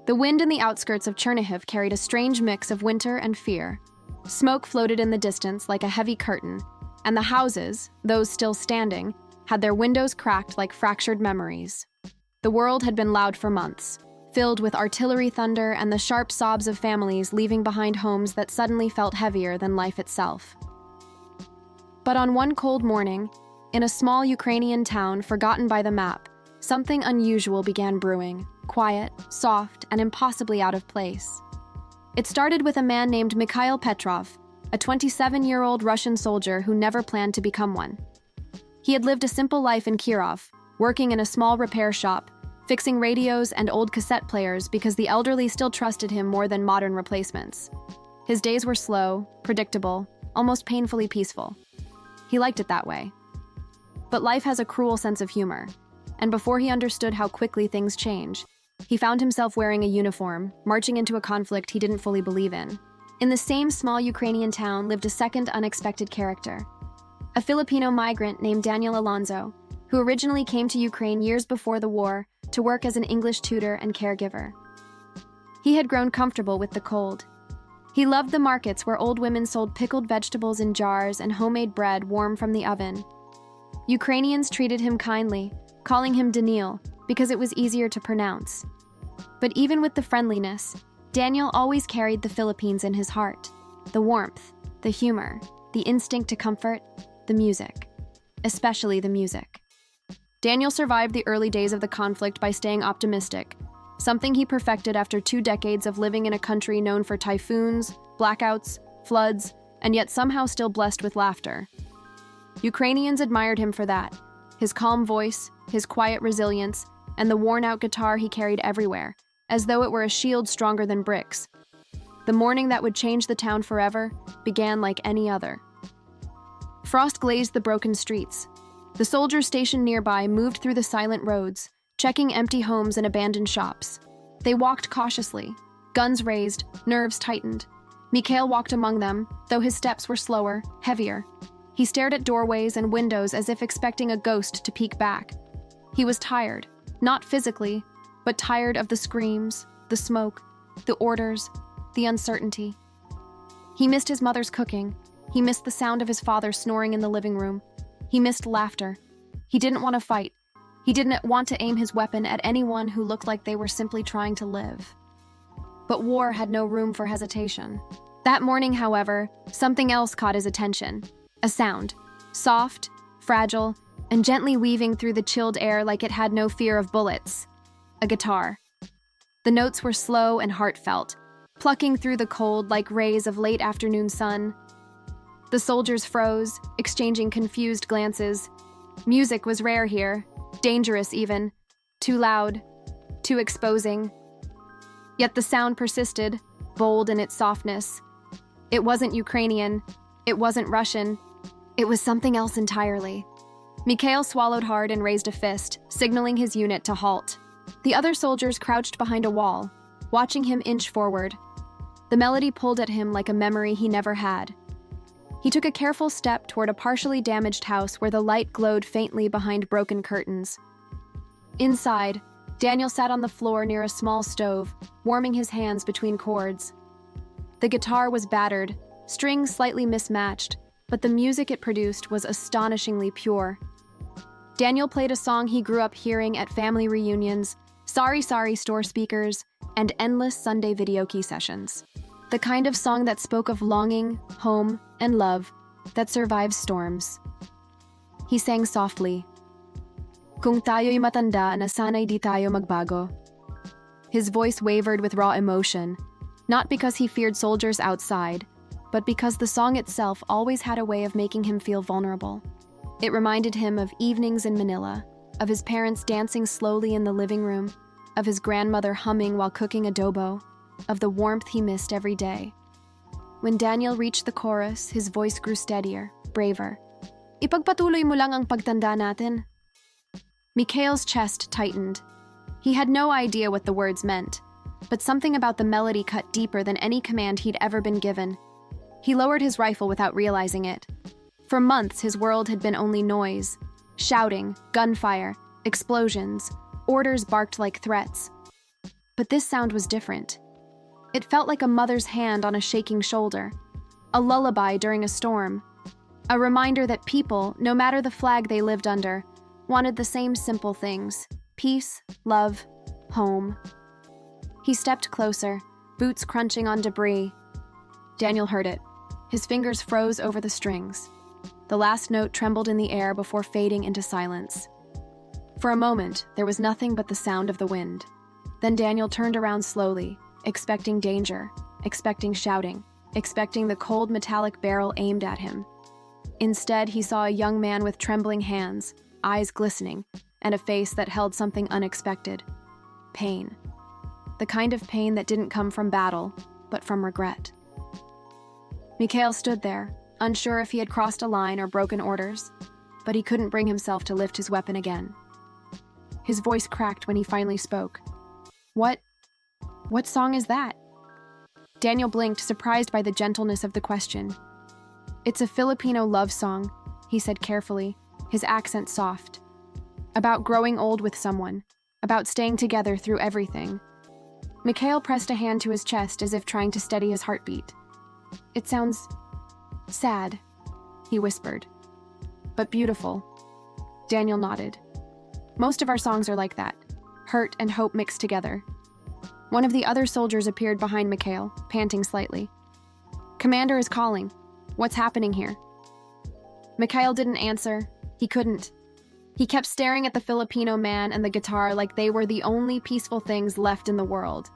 The wind in the outskirts of Chernihiv carried a strange mix of winter and fear. Smoke floated in the distance like a heavy curtain, and the houses, those still standing, had their windows cracked like fractured memories. The world had been loud for months, filled with artillery thunder and the sharp sobs of families leaving behind homes that suddenly felt heavier than life itself. But on one cold morning, in a small Ukrainian town forgotten by the map, something unusual began brewing, quiet, soft, and impossibly out of place. It started with a man named Mikhail Petrov, a 27-year-old Russian soldier who never planned to become one. He had lived a simple life in Kirov, working in a small repair shop, fixing radios and old cassette players because the elderly still trusted him more than modern replacements. His days were slow, predictable, almost painfully peaceful. He liked it that way. But life has a cruel sense of humor, and before he understood how quickly things change, he found himself wearing a uniform, marching into a conflict he didn't fully believe in. In the same small Ukrainian town lived a second unexpected character, a Filipino migrant named Daniel Alonzo, who originally came to Ukraine years before the war to work as an English tutor and caregiver. He had grown comfortable with the cold. He loved the markets where old women sold pickled vegetables in jars and homemade bread warm from the oven. Ukrainians treated him kindly, calling him Daniil because it was easier to pronounce. But even with the friendliness, Daniel always carried the Philippines in his heart. The warmth, the humor, the instinct to comfort, the music. Especially the music. Daniel survived the early days of the conflict by staying optimistic, something he perfected after 2 decades of living in a country known for typhoons, blackouts, floods, and yet somehow still blessed with laughter. Ukrainians admired him for that, his calm voice, his quiet resilience, and the worn-out guitar he carried everywhere, as though it were a shield stronger than bricks. The morning that would change the town forever began like any other. Frost glazed the broken streets. The soldiers stationed nearby moved through the silent roads, checking empty homes and abandoned shops. They walked cautiously, guns raised, nerves tightened. Mikhail walked among them, though his steps were slower, heavier. He stared at doorways and windows as if expecting a ghost to peek back. He was tired, not physically, but tired of the screams, the smoke, the orders, the uncertainty. He missed his mother's cooking. He missed the sound of his father snoring in the living room. He missed laughter. He didn't want to fight. He didn't want to aim his weapon at anyone who looked like they were simply trying to live. But war had no room for hesitation. That morning, however, something else caught his attention. A sound, soft, fragile, and gently weaving through the chilled air like it had no fear of bullets. A guitar. The notes were slow and heartfelt, plucking through the cold like rays of late afternoon sun. The soldiers froze, exchanging confused glances. Music was rare here, dangerous even, too loud, too exposing. Yet the sound persisted, bold in its softness. It wasn't Ukrainian, it wasn't Russian, it was something else entirely. Mikhail swallowed hard and raised a fist, signaling his unit to halt. The other soldiers crouched behind a wall, watching him inch forward. The melody pulled at him like a memory he never had. He took a careful step toward a partially damaged house where the light glowed faintly behind broken curtains. Inside, Daniel sat on the floor near a small stove, warming his hands between chords. The guitar was battered, strings slightly mismatched, but the music it produced was astonishingly pure. Daniel played a song he grew up hearing at family reunions, Sorry Sorry store speakers, and endless Sunday videoke sessions. The kind of song that spoke of longing, home, and love that survives storms. He sang softly, Kung tayo'y matanda na sana'y di tayo magbago. His voice wavered with raw emotion, not because he feared soldiers outside, but because the song itself always had a way of making him feel vulnerable. It reminded him of evenings in Manila, of his parents dancing slowly in the living room, of his grandmother humming while cooking adobo, of the warmth he missed every day. When Daniel reached the chorus, his voice grew steadier, braver. Ipagpatuloy mo lang ang pagtanda natin. Mikhail's chest tightened. He had no idea what the words meant, but something about the melody cut deeper than any command he'd ever been given. He lowered his rifle without realizing it. For months, his world had been only noise. Shouting, gunfire, explosions, orders barked like threats. But this sound was different. It felt like a mother's hand on a shaking shoulder, a lullaby during a storm, a reminder that people, no matter the flag they lived under, wanted the same simple things: peace, love, home. He stepped closer, boots crunching on debris. Daniel heard it. His fingers froze over the strings. The last note trembled in the air before fading into silence. For a moment, there was nothing but the sound of the wind. Then Daniel turned around slowly, expecting danger, expecting shouting, expecting the cold metallic barrel aimed at him. Instead, he saw a young man with trembling hands, eyes glistening, and a face that held something unexpected: pain. The kind of pain that didn't come from battle, but from regret. Mikhail stood there, unsure if he had crossed a line or broken orders, but he couldn't bring himself to lift his weapon again. His voice cracked when he finally spoke. What song is that?" Daniel blinked, surprised by the gentleness of the question. "It's a Filipino love song," he said carefully, his accent soft. "About growing old with someone, about staying together through everything." Mikhail pressed a hand to his chest as if trying to steady his heartbeat. "It sounds sad," he whispered. "But beautiful." Daniel nodded. "Most of our songs are like that, hurt and hope mixed together." One of the other soldiers appeared behind Mikhail, panting slightly. "Commander is calling. What's happening here?" Mikhail didn't answer. He couldn't. He kept staring at the Filipino man and the guitar like they were the only peaceful things left in the world.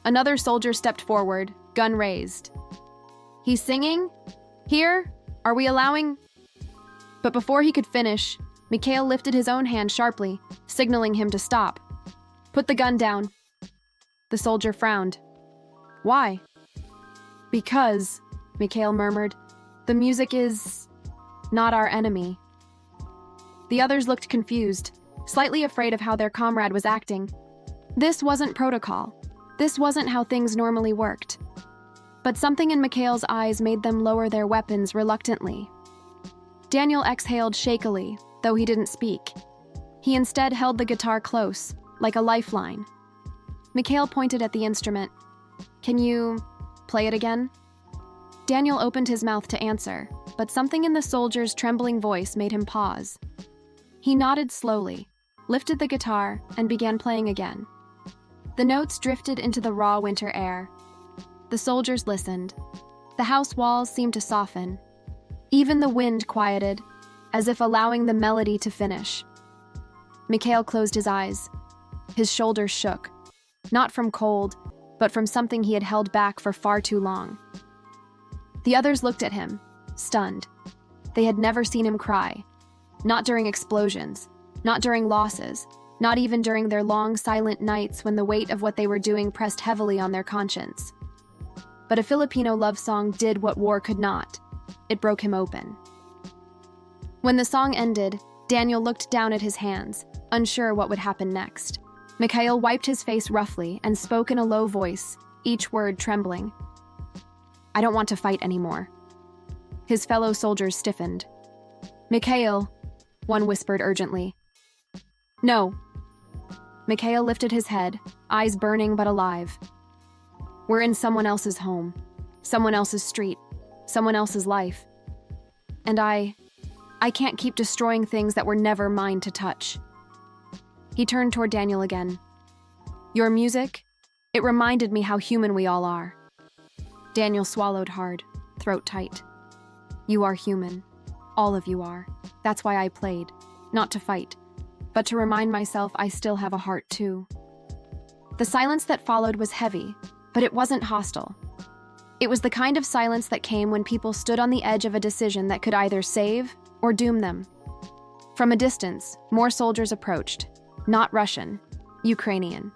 Another soldier stepped forward, gun raised. "He's singing? Here? Are we allowing—" But before he could finish, Mikhail lifted his own hand sharply, signaling him to stop. "Put the gun down." The soldier frowned. "Why?" "Because," Mikhail murmured, "the music is not our enemy." The others looked confused, slightly afraid of how their comrade was acting. This wasn't protocol. This wasn't how things normally worked. But something in Mikhail's eyes made them lower their weapons reluctantly. Daniel exhaled shakily, though he didn't speak. He instead held the guitar close, like a lifeline. Mikhail pointed at the instrument. "Can you play it again?" Daniel opened his mouth to answer, but something in the soldier's trembling voice made him pause. He nodded slowly, lifted the guitar, and began playing again. The notes drifted into the raw winter air. The soldiers listened. The house walls seemed to soften. Even the wind quieted, as if allowing the melody to finish. Mikhail closed his eyes. His shoulders shook, not from cold, but from something he had held back for far too long. The others looked at him, stunned. They had never seen him cry. Not during explosions, not during losses, not even during their long, silent nights when the weight of what they were doing pressed heavily on their conscience. But a Filipino love song did what war could not. It broke him open. When the song ended, Daniel looked down at his hands, unsure what would happen next. Mikhail wiped his face roughly and spoke in a low voice, each word trembling. "I don't want to fight anymore." His fellow soldiers stiffened. "Mikhail," one whispered urgently. "No." Mikhail lifted his head, eyes burning but alive. "We're in someone else's home, someone else's street, someone else's life. And I can't keep destroying things that were never mine to touch." He turned toward Daniel again. "Your music, it reminded me how human we all are." Daniel swallowed hard, throat tight. "You are human. All of you are. That's why I played. Not to fight, but to remind myself I still have a heart too." The silence that followed was heavy, but it wasn't hostile. It was the kind of silence that came when people stood on the edge of a decision that could either save or doom them. From a distance, more soldiers approached. Not Russian, Ukrainian.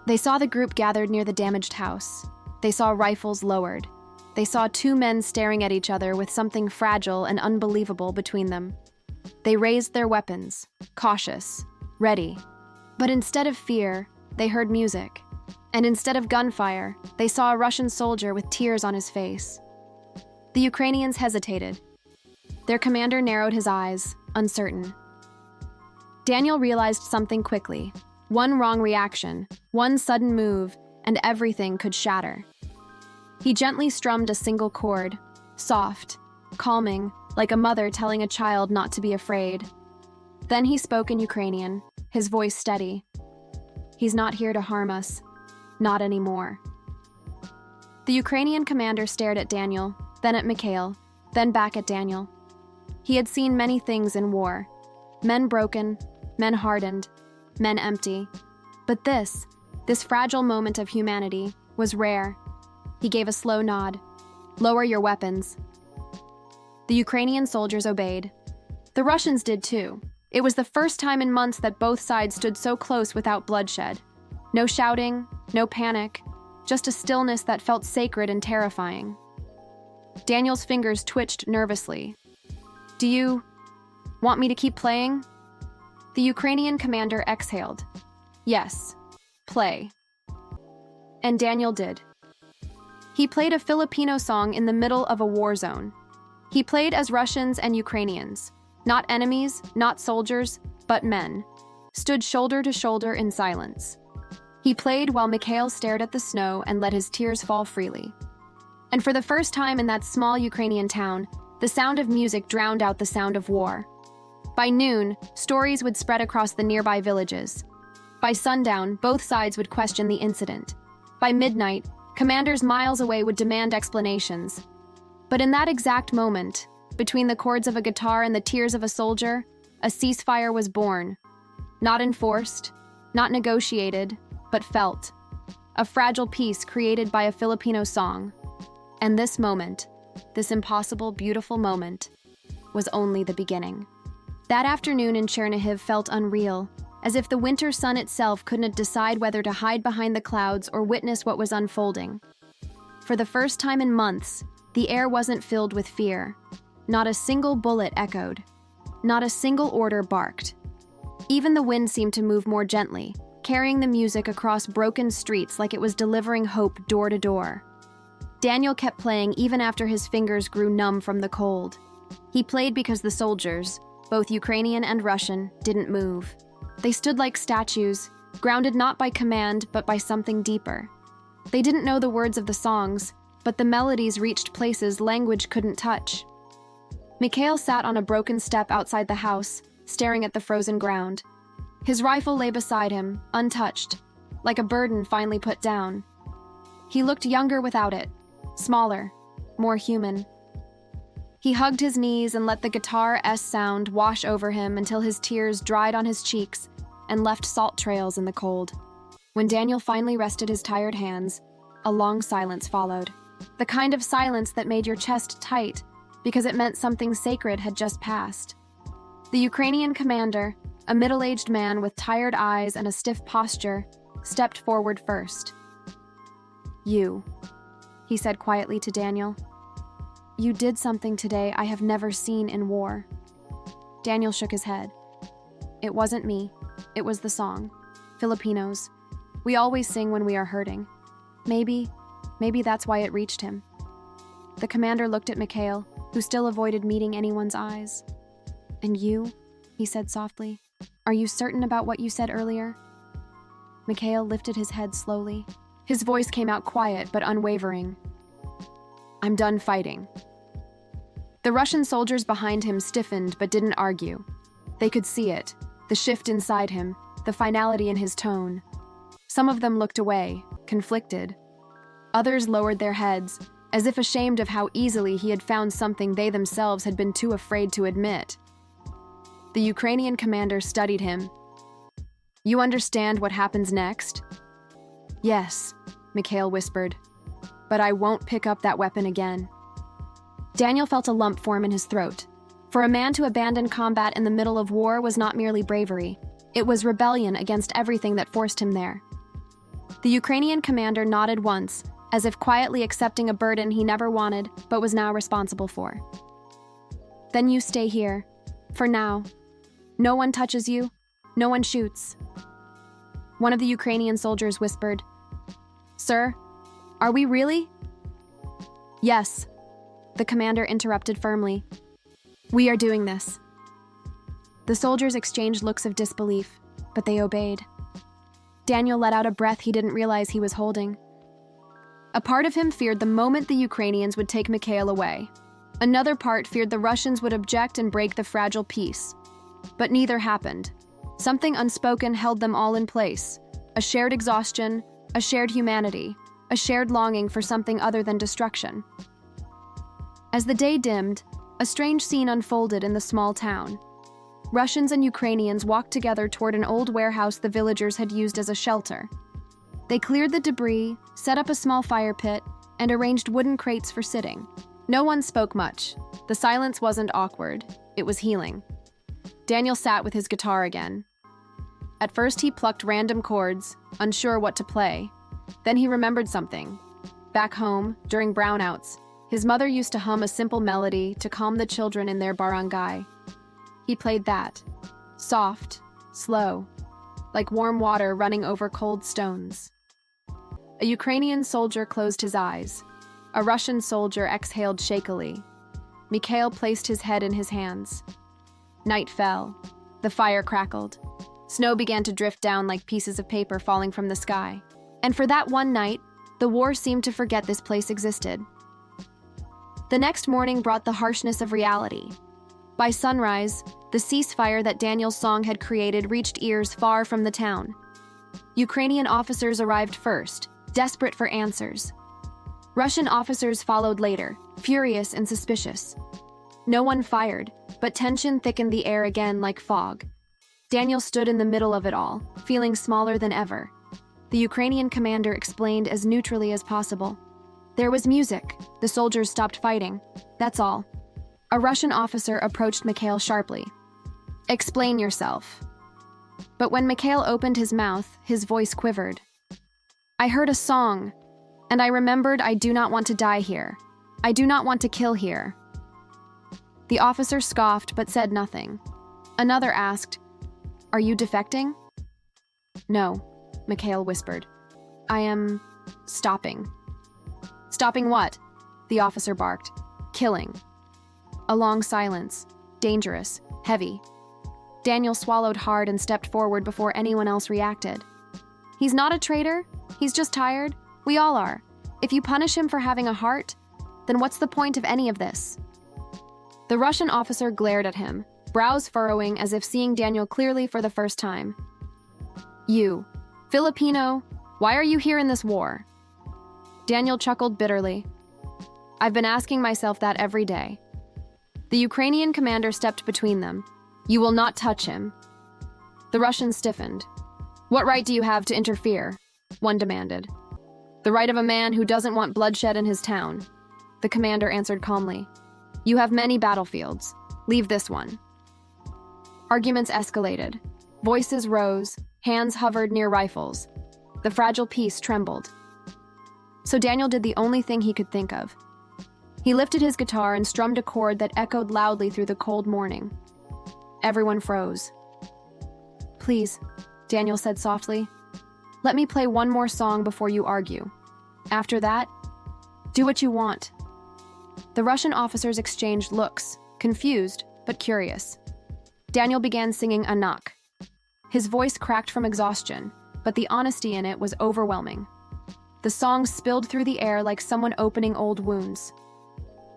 They saw the group gathered near the damaged house. They saw rifles lowered. They saw two men staring at each other with something fragile and unbelievable between them. They raised their weapons, cautious, ready. But instead of fear, they heard music. And instead of gunfire, they saw a Russian soldier with tears on his face. The Ukrainians hesitated. Their commander narrowed his eyes, uncertain. Daniel realized something quickly. One wrong reaction, one sudden move, and everything could shatter. He gently strummed a single chord, soft, calming, like a mother telling a child not to be afraid. Then he spoke in Ukrainian, his voice steady. "He's not here to harm us. Not anymore." The Ukrainian commander stared at Daniel, then at Mikhail, then back at Daniel. He had seen many things in war. Men broken, men hardened, men empty. But this fragile moment of humanity, was rare. He gave a slow nod. "Lower your weapons." The Ukrainian soldiers obeyed. The Russians did too. It was the first time in months that both sides stood so close without bloodshed. No shouting, no panic, just a stillness that felt sacred and terrifying. Daniel's fingers twitched nervously. "Do you want me to keep playing?" The Ukrainian commander exhaled. "Yes, play." And Daniel did. He played a Filipino song in the middle of a war zone. He played as Russians and Ukrainians, not enemies, not soldiers, but men, stood shoulder to shoulder in silence. He played while Mikhail stared at the snow and let his tears fall freely. And for the first time in that small Ukrainian town, the sound of music drowned out the sound of war. By noon, stories would spread across the nearby villages. By sundown, both sides would question the incident. By midnight, commanders miles away would demand explanations. But in that exact moment, between the chords of a guitar and the tears of a soldier, a ceasefire was born. Not enforced, not negotiated, but felt. A fragile peace created by a Filipino song. And this moment, this impossible, beautiful moment, was only the beginning. That afternoon in Chernihiv felt unreal, as if the winter sun itself couldn't decide whether to hide behind the clouds or witness what was unfolding. For the first time in months, the air wasn't filled with fear. Not a single bullet echoed. Not a single order barked. Even the wind seemed to move more gently, carrying the music across broken streets like it was delivering hope door to door. Daniel kept playing even after his fingers grew numb from the cold. He played because the soldiers, both Ukrainian and Russian, didn't move. They stood like statues, grounded not by command but by something deeper. They didn't know the words of the songs, but the melodies reached places language couldn't touch. Mikhail sat on a broken step outside the house, staring at the frozen ground. His rifle lay beside him, untouched, like a burden finally put down. He looked younger without it, smaller, more human. He hugged his knees and let the guitar's sound wash over him until his tears dried on his cheeks and left salt trails in the cold. When Daniel finally rested his tired hands, a long silence followed. The kind of silence that made your chest tight because it meant something sacred had just passed. The Ukrainian commander, a middle-aged man with tired eyes and a stiff posture, stepped forward first. "You," he said quietly to Daniel. "You did something today I have never seen in war." Daniel shook his head. "It wasn't me. It was the song. Filipinos. We always sing when we are hurting. Maybe that's why it reached him." The commander looked at Mikhail, who still avoided meeting anyone's eyes. "And you?" he said softly. "Are you certain about what you said earlier?" Mikhail lifted his head slowly. His voice came out quiet but unwavering. "I'm done fighting." The Russian soldiers behind him stiffened but didn't argue. They could see it, the shift inside him, the finality in his tone. Some of them looked away, conflicted. Others lowered their heads, as if ashamed of how easily he had found something they themselves had been too afraid to admit. The Ukrainian commander studied him. "You understand what happens next?" "Yes," Mikhail whispered. "But I won't pick up that weapon again." Daniel felt a lump form in his throat. For a man to abandon combat in the middle of war was not merely bravery. It was rebellion against everything that forced him there. The Ukrainian commander nodded once, as if quietly accepting a burden he never wanted but was now responsible for. "Then you stay here. For now. No one touches you. No one shoots." One of the Ukrainian soldiers whispered, "Sir, are we really?" "Yes," the commander interrupted firmly. "We are doing this." The soldiers exchanged looks of disbelief, but they obeyed. Daniel let out a breath he didn't realize he was holding. A part of him feared the moment the Ukrainians would take Mikhail away. Another part feared the Russians would object and break the fragile peace. But neither happened. Something unspoken held them all in place. A shared exhaustion, a shared humanity, a shared longing for something other than destruction. As the day dimmed, a strange scene unfolded in the small town. Russians and Ukrainians walked together toward an old warehouse the villagers had used as a shelter. They cleared the debris, set up a small fire pit, and arranged wooden crates for sitting. No one spoke much. The silence wasn't awkward. It was healing. Daniel sat with his guitar again. At first he plucked random chords, unsure what to play. Then he remembered something. Back home, during brownouts, his mother used to hum a simple melody to calm the children in their barangay. He played that. Soft, slow, like warm water running over cold stones. A Ukrainian soldier closed his eyes. A Russian soldier exhaled shakily. Mikhail placed his head in his hands. Night fell. The fire crackled. Snow began to drift down like pieces of paper falling from the sky. And for that one night, the war seemed to forget this place existed. The next morning brought the harshness of reality. By sunrise, the ceasefire that Daniel's song had created reached ears far from the town. Ukrainian officers arrived first, desperate for answers. Russian officers followed later, furious and suspicious. No one fired, but tension thickened the air again like fog. Daniel stood in the middle of it all, feeling smaller than ever. The Ukrainian commander explained as neutrally as possible. There was music. The soldiers stopped fighting. That's all. A Russian officer approached Mikhail sharply. Explain yourself. But when Mikhail opened his mouth, his voice quivered. I heard a song, and I remembered I do not want to die here. I do not want to kill here. The officer scoffed but said nothing. Another asked, Are you defecting? No, Mikhail whispered. I am stopping. Stopping what? The officer barked. Killing. A long silence. Dangerous. Heavy. Daniel swallowed hard and stepped forward before anyone else reacted. He's not a traitor. He's just tired. We all are. If you punish him for having a heart, then what's the point of any of this? The Russian officer glared at him, brows furrowing as if seeing Daniel clearly for the first time. You, Filipino, why are you here in this war? Daniel chuckled bitterly. I've been asking myself that every day. The Ukrainian commander stepped between them. You will not touch him. The Russian stiffened. What right do you have to interfere? One demanded. The right of a man who doesn't want bloodshed in his town. The commander answered calmly. You have many battlefields. Leave this one. Arguments escalated. Voices rose. Hands hovered near rifles. The fragile peace trembled. So Daniel did the only thing he could think of. He lifted his guitar and strummed a chord that echoed loudly through the cold morning. Everyone froze. Please, Daniel said softly. Let me play one more song before you argue. After that, do what you want. The Russian officers exchanged looks, confused but curious. Daniel began singing Anak. His voice cracked from exhaustion, but the honesty in it was overwhelming. The song spilled through the air like someone opening old wounds.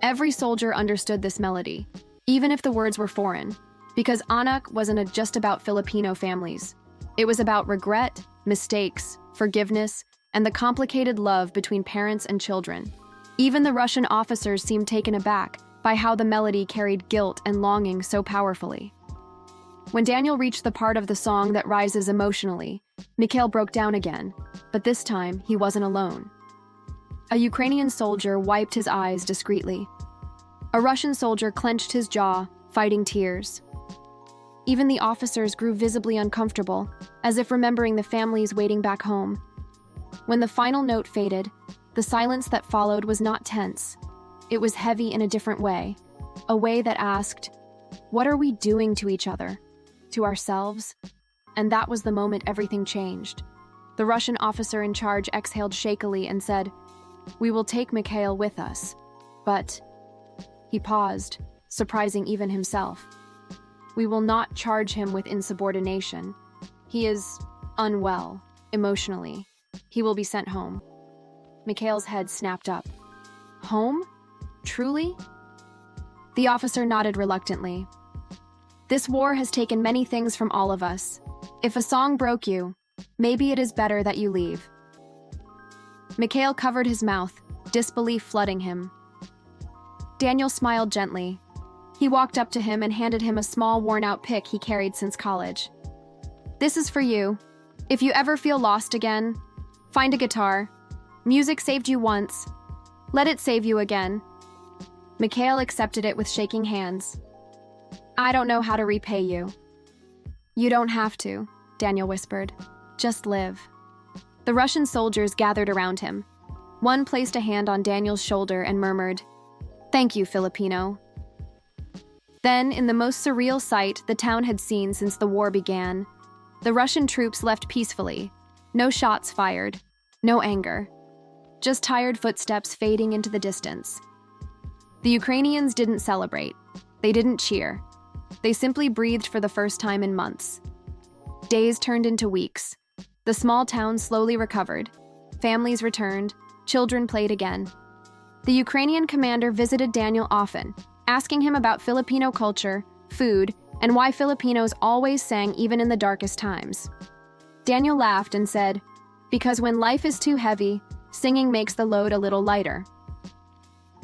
Every soldier understood this melody, even if the words were foreign, because Anak wasn't just about Filipino families. It was about regret, mistakes, forgiveness, and the complicated love between parents and children. Even the Russian officers seemed taken aback by how the melody carried guilt and longing so powerfully. When Daniel reached the part of the song that rises emotionally, Mikhail broke down again, but this time he wasn't alone. A Ukrainian soldier wiped his eyes discreetly. A Russian soldier clenched his jaw, fighting tears. Even the officers grew visibly uncomfortable, as if remembering the families waiting back home. When the final note faded, the silence that followed was not tense. It was heavy in a different way, a way that asked, what are we doing to each other? To ourselves? And that was the moment everything changed. The Russian officer in charge exhaled shakily and said, We will take Mikhail with us, but... He paused, surprising even himself. We will not charge him with insubordination. He is unwell. emotionally. He will be sent home. Mikhail's head snapped up. Home? Truly? The officer nodded reluctantly. This war has taken many things from all of us. If a song broke you, maybe it is better that you leave. Mikhail covered his mouth, disbelief flooding him. Daniel smiled gently. He walked up to him and handed him a small, worn-out pick he carried since college. This is for you. If you ever feel lost again, find a guitar. Music saved you once. Let it save you again. Mikhail accepted it with shaking hands. I don't know how to repay you. You don't have to, Daniel whispered. Just live. The Russian soldiers gathered around him. One placed a hand on Daniel's shoulder and murmured, "Thank you, Filipino." Then, in the most surreal sight the town had seen since the war began, the Russian troops left peacefully. No shots fired, no anger. Just tired footsteps fading into the distance. The Ukrainians didn't celebrate. They didn't cheer. They simply breathed for the first time in months. Days turned into weeks. The small town slowly recovered. Families returned. Children played again. The Ukrainian commander visited Daniel often, asking him about Filipino culture, food, and why Filipinos always sang even in the darkest times. Daniel laughed and said, "Because when life is too heavy, singing makes the load a little lighter."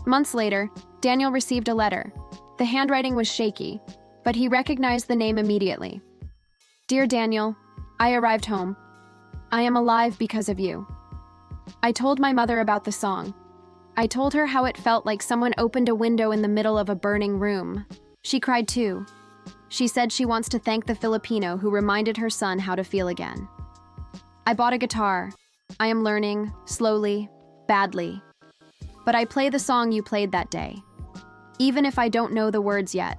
Months later, Daniel received a letter. The handwriting was shaky, but he recognized the name immediately. "Dear Daniel, I arrived home. I am alive because of you. I told my mother about the song. I told her how it felt like someone opened a window in the middle of a burning room. She cried too. She said she wants to thank the Filipino who reminded her son how to feel again. I bought a guitar. I am learning, slowly, badly. But I play the song you played that day. Even if I don't know the words yet.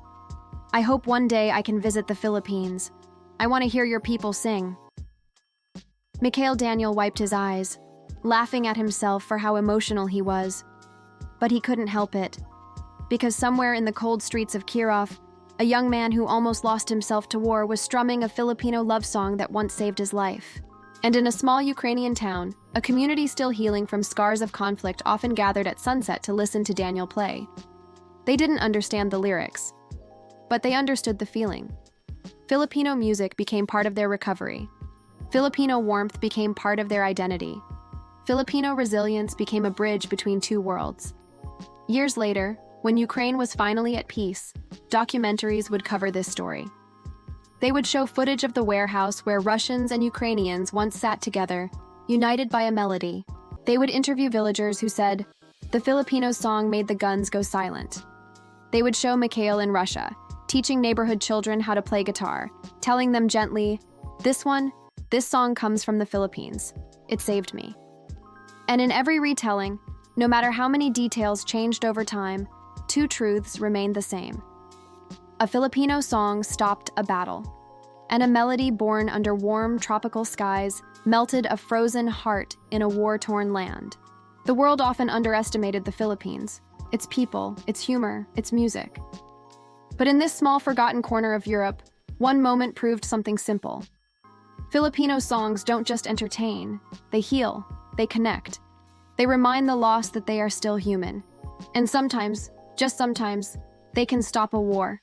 I hope one day I can visit the Philippines. I want to hear your people sing." Mikhail Daniel wiped his eyes, laughing at himself for how emotional he was. But he couldn't help it. Because somewhere in the cold streets of Kirov, a young man who almost lost himself to war was strumming a Filipino love song that once saved his life. And in a small Ukrainian town, a community still healing from scars of conflict often gathered at sunset to listen to Daniel play. They didn't understand the lyrics, but they understood the feeling. Filipino music became part of their recovery. Filipino warmth became part of their identity. Filipino resilience became a bridge between two worlds. Years later, when Ukraine was finally at peace, documentaries would cover this story. They would show footage of the warehouse where Russians and Ukrainians once sat together, united by a melody. They would interview villagers who said, "The Filipino song made the guns go silent." They would show Mikhail in Russia, teaching neighborhood children how to play guitar, telling them gently, this song comes from the Philippines. It saved me." And in every retelling, no matter how many details changed over time, two truths remained the same. A Filipino song stopped a battle, and a melody born under warm tropical skies melted a frozen heart in a war-torn land. The world often underestimated the Philippines, its people, its humor, its music. But in this small forgotten corner of Europe, one moment proved something simple. Filipino songs don't just entertain, they heal, they connect. They remind the lost that they are still human. And sometimes, just sometimes, they can stop a war.